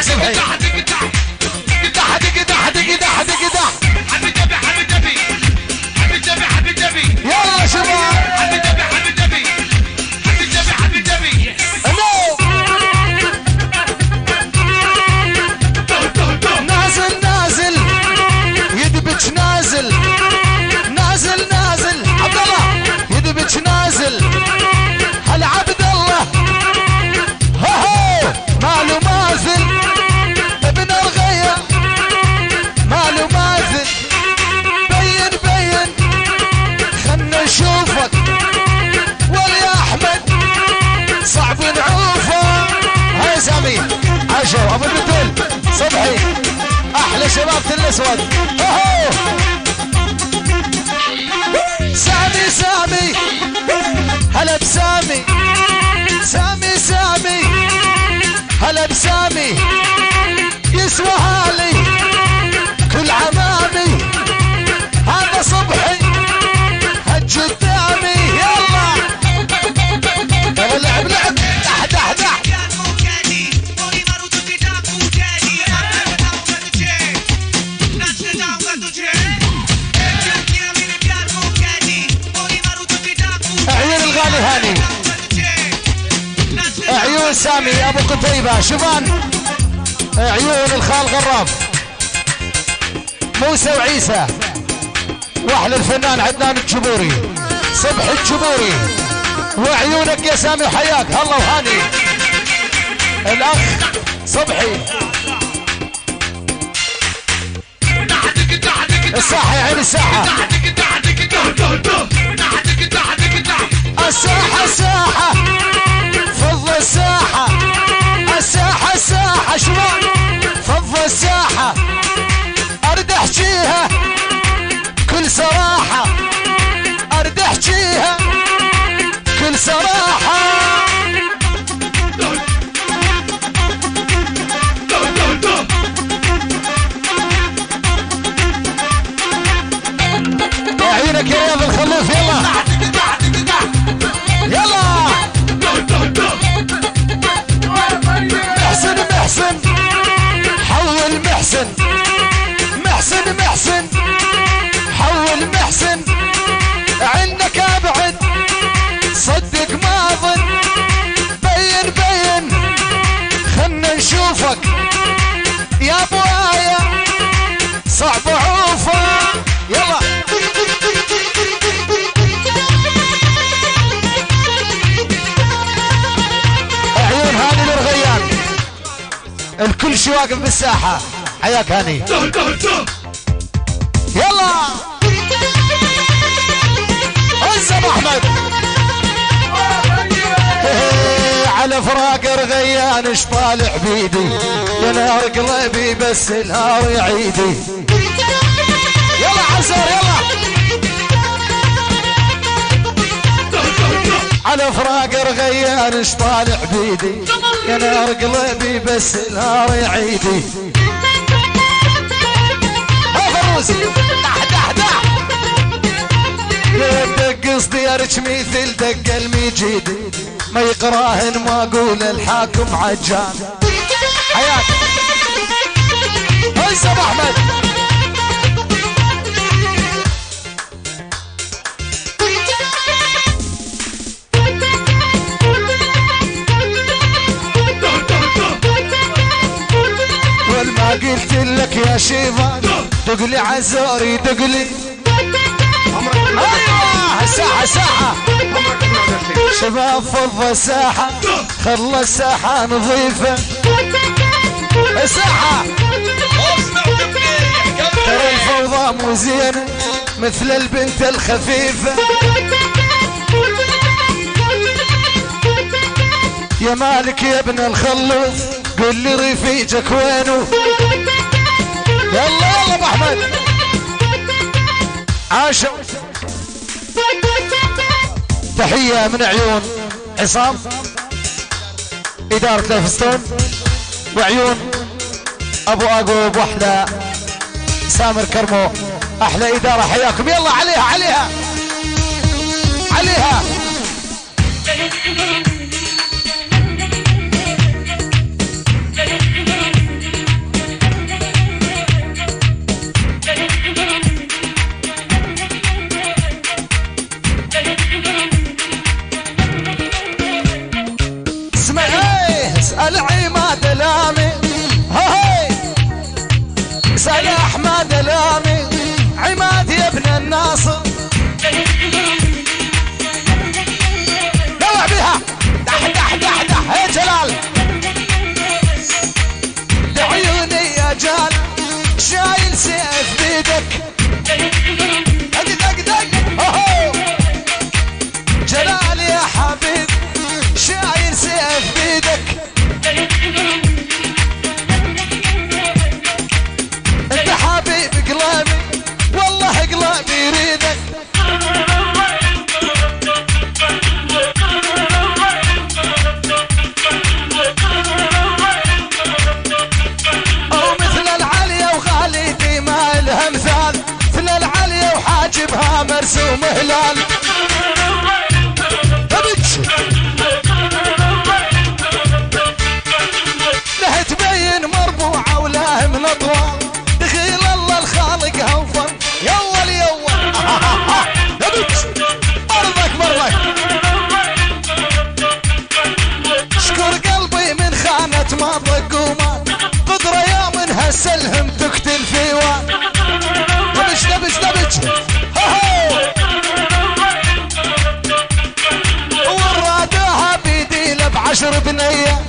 عليك سبحي. يلا شباب نازل نازل يدبج نازل نازل نازل عبد الله يدبج نازل هلا عبد الله هو ماله مازل ابن الغيا ماله مازل بين بين خلنا نشوفك ويا احمد صعب نعوفه. هاي سامي عاشو ابو البتول صبحي احلى شباب تل الاسود. سامي سامي هلا بسامي سامي سامي هلا بسامي يسوى هالي كل عمامي هذا صبحي هج قدامي. يلا يلا لعب لعب دح دح دح. عيون الغالي هاني عيون سامي ابو قتيبة شوفان عيون الخال غراب موسى وعيسى واحلى الفنان عدنان الجبوري صبحي الجبوري وعيونك يا سامي وحياك الله وهاني الاخ صبحي. الساحة يا عين الساحة الساحة الساحة فض الساحة الساحة الساحة شلون فض الساحة ارد احجيها كل صراحة ارد احجيها كل صراحة. يا عينك يا رياض الخلوف يلا يلا محسن محسن حول محسن محسن محسن حول محسن عندك ابعد صدق ما ظن بين بين خلنا نشوفك يا ابو آية صعب عوفه. يلا عيون هاني للغيان الكل شي واقف بالساحة حياك هاني. يلا عزب احمد على فراق رغيان اش طالع بيدي يا نار قلبي بس الهار يعيدي. يلا عزر يلا على فراق رغيان اش طالع بيدي يا نار قلبي بس الهار يعيدي. ها فروز دح دح دح دق صديرك مثل دق المجيد ما يقراهن ما اقول الحاكم عجان. حياك عزب احمد والما قلت لك يا شيفان دقلي عزوري دقلي. ايوه الساحة ساحة شباب فض الساحة خلى الساحة نظيفة. الساحة ترى الفوضى مو زينة مثل البنت الخفيفة. يا مالك يا ابن الخلوف قل لي رفيجك وينه. يلا يلا ابو احمد عاشوا. تحية من عيون عصام إدارة ليفستون وعيون أبو أقوب وأحلى سامر كرمو أحلى إدارة حياكم. يلا عليها عليها عليها. الناصر دلع بيها دح دح دح دح يا جلال لعيوني يا جال شايل سيف بيدك دق دق دق اوهو جلال يا حبيب شايل سيف بيدك انت حبيب قلبي والله قلبي يريدك او مثل العليا وخالدي ما لها مثال مثل العليا وحاجبها مرسوم هلال له تبين مربوعة وله من اطوال دخيل الله الخالق هوفر يول يول مرضك مرضك اشكر قلبي من خانة ما ضقومات قدرة يا من هالسلهم تقتل فيوان دبش دبش دبش ورادوها بيدي له ب10 بنية